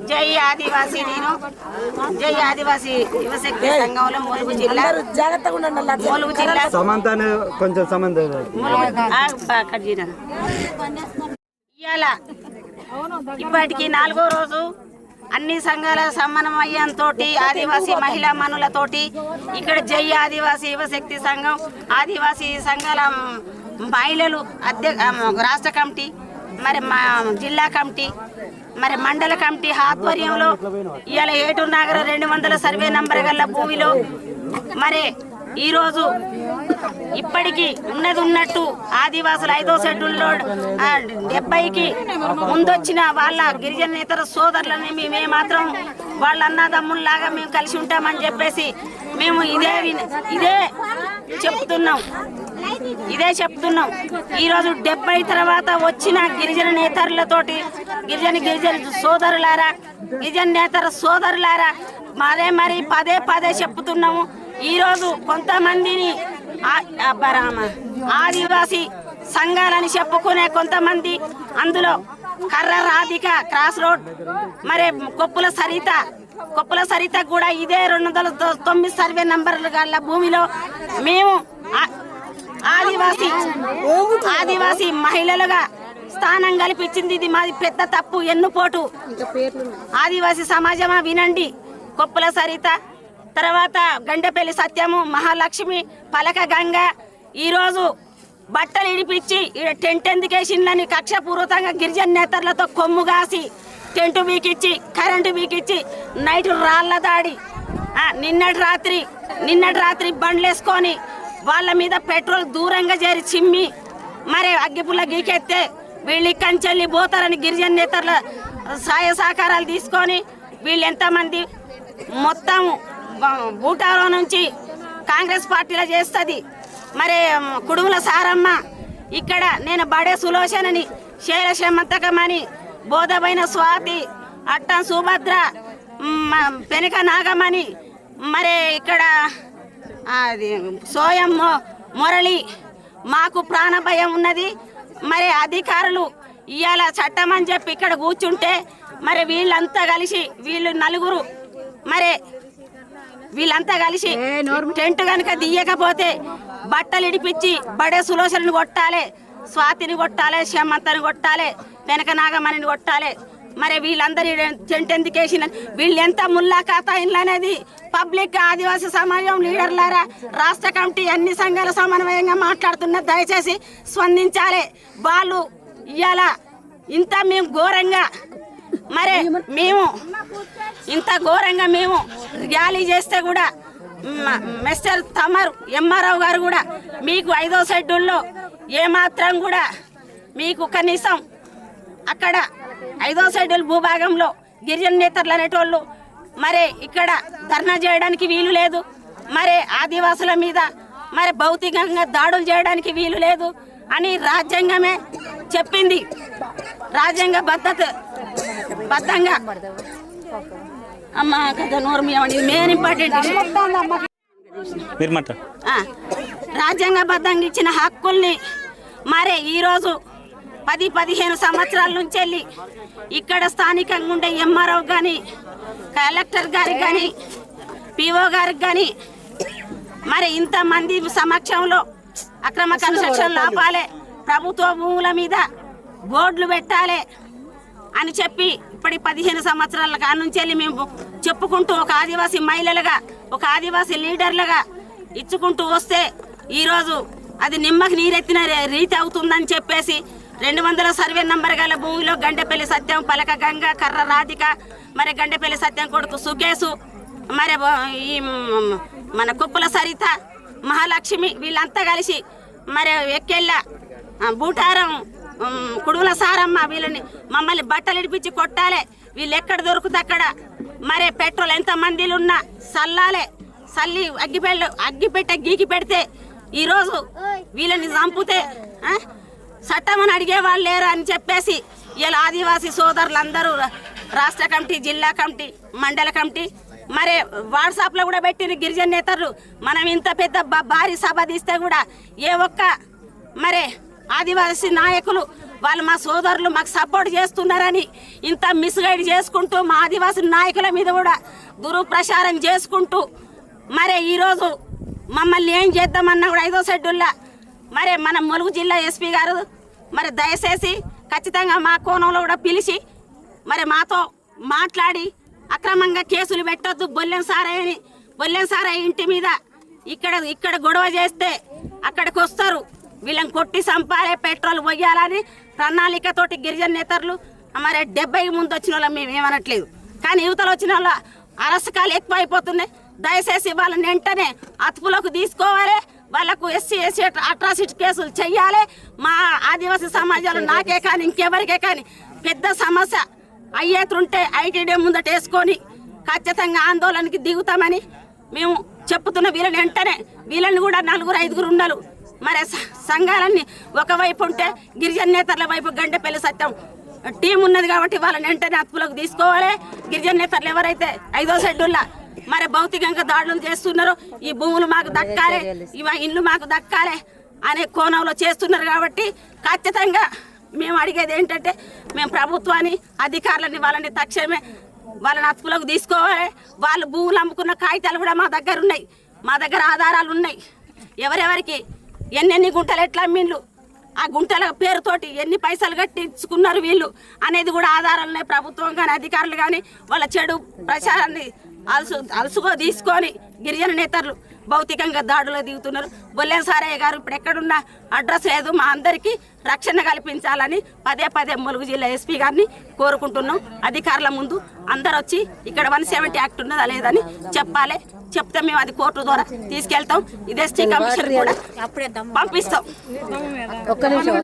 జై ఆదివాసీ. నేను జై ఆదివాసీ యువశక్తి సంఘంలో ములుగు జిల్లా కొంచెం సంబంధం ఇప్పటికి 4వ రోజు అన్ని సంఘాల సమన్వయంతో ఆదివాసీ మహిళా మనులతోటి ఇక్కడ జై ఆదివాసీ యువశక్తి సంఘం ఆదివాసీ సంఘాల మహిళలు రాష్ట్ర కమిటీ మరి మా జిల్లా కమిటీ మరి మండల కమిటీ ఆధ్వర్యంలో ఇవాళ ఏటూరు నాగర 200 సర్వే నంబర్ గల భూమిలో మరి ఈరోజు ఇప్పటికీ ఉన్నట్టు ఆదివాసులు 5వ షెడ్యూల్లో 70కి ముందొచ్చిన వాళ్ళ గిరిజనేతర సోదరులని మేము మాత్రం వాళ్ళ అన్నదమ్ముల్లాగా మేము కలిసి ఉంటామని చెప్పేసి మేము ఇదే చెప్తున్నాం. ఈరోజు 70 తర్వాత వచ్చిన గిరిజన నేతరులతోటి గిరిజన సోదరులారా గిరిజన నేతర సోదరులారా మరి పదే చెప్తున్నాము. ఈరోజు కొంతమందిని ఆదివాసీ సంఘాలని చెప్పుకునే కొంతమంది అందులో కర్ర రాధిక క్రాస్ రోడ్ మరి కొప్పుల సరిత కూడా ఇదే 209 సర్వే నంబర్లు గల భూమిలో మేము ఆదివాసీ మహిళలుగా స్థానం కల్పించింది. ఇది మాది పెద్ద తప్పు, ఎన్నుపోటు. ఆదివాసీ సమాజమా వినండి. కొప్పుల సరిత తర్వాత గండపల్లి సత్యము, మహాలక్ష్మి, పలక గంగ ఈరోజు బట్టలు ఇడిపించి టెంట్ ఎందుకేసిందని కక్షపూర్వకంగా గిరిజన నేతలతో కొమ్ము కాసి టెంటు బీకిచ్చి కరెంటు బీకిచ్చి నైట్ రాళ్ల దాడి నిన్నటి రాత్రి బండ్లేసుకొని వాళ్ళ మీద పెట్రోల్ దూరంగా చేరి చిమ్మి మరి అగ్గిపుల్ల గీకెత్తే వీళ్ళు కంచెల్లి పోతారని గిరిజన నేతల సహాయ సహకారాలు తీసుకొని వీళ్ళు ఎంతమంది మొత్తం బూటాలో నుంచి కాంగ్రెస్ పార్టీలో చేస్తుంది. మరి కుడుముల సారమ్మ ఇక్కడ నేను బడే సులోచనని శైలశమంతకమని బోధమైన స్వాతి అట్టం సుభద్ర పెనక నాగమని మరి ఇక్కడ అది సోయం మురళి మాకు ప్రాణ భయం ఉన్నది. మరి అధికారులు ఇవాళ చట్టం అని చెప్పి ఇక్కడ కూర్చుంటే మరి వీళ్ళంతా కలిసి వీళ్ళంతా కలిసి టెంట్ కనుక దియ్యకపోతే బట్టలు ఇడిపించి బడే సులోచనని కొట్టాలి, స్వాతిని కొట్టాలి, శమంతని కొట్టాలి, వెనక నాగమణిని కొట్టాలి. మరి వీళ్ళందరి టెంట్ ఎందుకు వేసిన వీళ్ళు ఎంత ముల్లాఖాతా అనేది పబ్లిక్ ఆదివాసీ సమాజం లీడర్లారా రాష్ట్ర కమిటీ అన్ని సంఘాల సమన్వయంగా మాట్లాడుతున్న దయచేసి స్పందించాలి. వాళ్ళు ఇవాళ ఇంత మేము ఘోరంగా మేము ర్యాలీ చేస్తే కూడా మిస్టర్ తమర్ ఎంఆర్ఆవు గారు కూడా మీకు 5వ షెడ్యూల్లో ఏమాత్రం కూడా మీకు కనీసం అక్కడ 5వ షెడ్యూల్ భూభాగంలో గిరిజన నేతలు అనేటోళ్ళు మరి ఇక్కడ ధర్నా చేయడానికి వీలు లేదు. మరి ఆదివాసుల మీద మరి భౌతికంగా దాడులు చేయడానికి వీలు లేదు అని రాజ్యాంగమే చెప్పింది. రాజ్యాంగ బద్ధంగా అమ్మ కదా నోరు మెయిన్ ఇంపార్టెంట్ రాజ్యాంగబద్ధంగా ఇచ్చిన హక్కుల్ని మరి ఈరోజు 10-15 సంవత్సరాల నుంచి వెళ్ళి ఇక్కడ స్థానికంగా ఉండే ఎంఆర్ఓ కానీ కలెక్టర్ గారికి కానీ పిఓ గారికి కానీ మరి ఇంతమంది సమక్షంలో అక్రమ కన్స్ట్రక్షన్లు ఆపాలి, ప్రభుత్వ భూముల మీద బోర్డులు పెట్టాలి అని చెప్పి ఇప్పటి 15 సంవత్సరాల కానుంచి వెళ్ళి మేము చెప్పుకుంటూ ఒక ఆదివాసీ మహిళలుగా ఒక ఆదివాసీ లీడర్లుగా ఇచ్చుకుంటూ వస్తే ఈరోజు అది నిమ్మకి నీరెత్తిన రీతి అవుతుందని చెప్పేసి 200 సర్వే నంబర్ గల భూమిలో గండపల్లి సత్యం, పలక గంగ, కర్ర రాధిక మరి గండపల్లి సత్యం కొడుకు సుకేసు మరి ఈ మన కుప్పల సరిత, మహాలక్ష్మి వీళ్ళంతా కలిసి మరి ఎక్కెళ్ళ బూటారం కుడుముల సారమ్మ వీళ్ళని మమ్మల్ని బట్టలు ఇడిపించి కొట్టాలి. వీళ్ళు ఎక్కడ దొరుకుతుంది అక్కడ మరి పెట్రోల్ ఎంత మందిలు ఉన్నా చల్లి అగ్గిపెట్ట గీకి పెడితే ఈరోజు వీళ్ళని చంపితే చట్టమని అడిగే వాళ్ళు లేరు అని చెప్పేసి ఇలా ఆదివాసీ సోదరులందరూ రాష్ట్ర కమిటీ, జిల్లా కమిటీ, మండల కమిటీ మరి వాట్సాప్లో కూడా పెట్టిన గిరిజన నేతలు మనం ఇంత పెద్ద భారీ సభ తీస్తే కూడా ఏ ఒక్క మరి ఆదివాసీ నాయకులు వాళ్ళు మా సోదరులు మాకు సపోర్ట్ చేస్తున్నారని ఇంత మిస్గైడ్ చేసుకుంటూ మా ఆదివాసీ నాయకుల మీద కూడా దురుప్రచారం చేసుకుంటూ మరి ఈరోజు మమ్మల్ని ఏం చేద్దామన్నా కూడా 5వ షెడ్యూల్లో మరి మన ములుగు జిల్లా ఎస్పీ గారు మరి దయచేసి ఖచ్చితంగా మా కోణంలో కూడా పిలిచి మరి మాతో మాట్లాడి అక్రమంగా కేసులు పెట్టొద్దు. బొల్లెం సారయ్య ఇంటి మీద ఇక్కడ గొడవ చేస్తే అక్కడికి వస్తారు, వీళ్ళని కొట్టి చంపాలి, పెట్రోల్ పోయాలని ప్రణాళికతోటి గిరిజన నేతలు మరి 70 ముందు వచ్చిన వాళ్ళం మేము ఏమనట్లేదు. కానీ యువతలు వచ్చిన వాళ్ళ అరసకాలు ఎక్కువ అయిపోతున్నాయి. దయచేసి వాళ్ళని వెంటనే అదుపులోకి తీసుకోవాలి. వాళ్ళకు ఎస్సీ అట్రాసిటీ కేసులు చెయ్యాలి. మా ఆదివాసీ సమాజంలో నాకే కానీ ఇంకెవరికే కానీ పెద్ద సమస్య అయ్యేతుంటే ఐటీడీ ముందట వేసుకొని ఖచ్చితంగా ఆందోళనకి దిగుతామని మేము చెప్తున్న వీళ్ళని వెంటనే వీళ్ళని కూడా 4-5 ఉన్నారు. మరి సంఘాలన్నీ ఒకవైపు ఉంటే గిరిజన నేతల వైపు గండెపల్లి సత్యం టీం ఉన్నది కాబట్టి వాళ్ళని వెంటనే అదుపులోకి తీసుకోవాలి. గిరిజన నేతలు ఎవరైతే 5వ షెడ్యూల్లో మరి భౌతికంగా దాడులు చేస్తున్నారో ఈ భూములు మాకు దక్కాలి, ఇల్లు మాకు దక్కాలి అనే కోణంలో చేస్తున్నారు కాబట్టి ఖచ్చితంగా మేము అడిగేది ఏంటంటే మేము ప్రభుత్వాన్ని అధికారులని వాళ్ళని తక్షణమే వాళ్ళని అదుపులోకి తీసుకోవాలి. వాళ్ళు భూములు అమ్ముకున్న కాగితాలు కూడా మా దగ్గర ఉన్నాయి, మా దగ్గర ఆధారాలు ఉన్నాయి. ఎవరెవరికి ఎన్నెన్ని గుంటలు ఎట్లా అమ్మిండ్లు, ఆ గుంటల పేరుతోటి ఎన్ని పైసలు కట్టించుకున్నారు వీళ్ళు అనేది కూడా ఆధారాలు ఉన్నాయి. ప్రభుత్వం కానీ అధికారులు కానీ వాళ్ళ చెడు ప్రచారాన్ని అలసుగా తీసుకొని గిరిజన నేతలు భౌతికంగా దాడులు దిగుతున్నారు. బొల్లెం సారయ్య గారు ఇప్పుడు ఎక్కడున్నా అడ్రస్ లేదు, మా అందరికీ రక్షణ కల్పించాలని పదే ములుగు జిల్లా ఎస్పీ గారిని కోరుకుంటున్నాం. అధికారుల ముందు అందరు వచ్చి ఇక్కడ 170 యాక్ట్ ఉన్నదా లేదని చెప్పాలి. చెప్తే మేము అది కోర్టు ద్వారా తీసుకెళ్తాం. ఇదే ఎస్టీ కమిషనర్ కూడా పంపిస్తాం.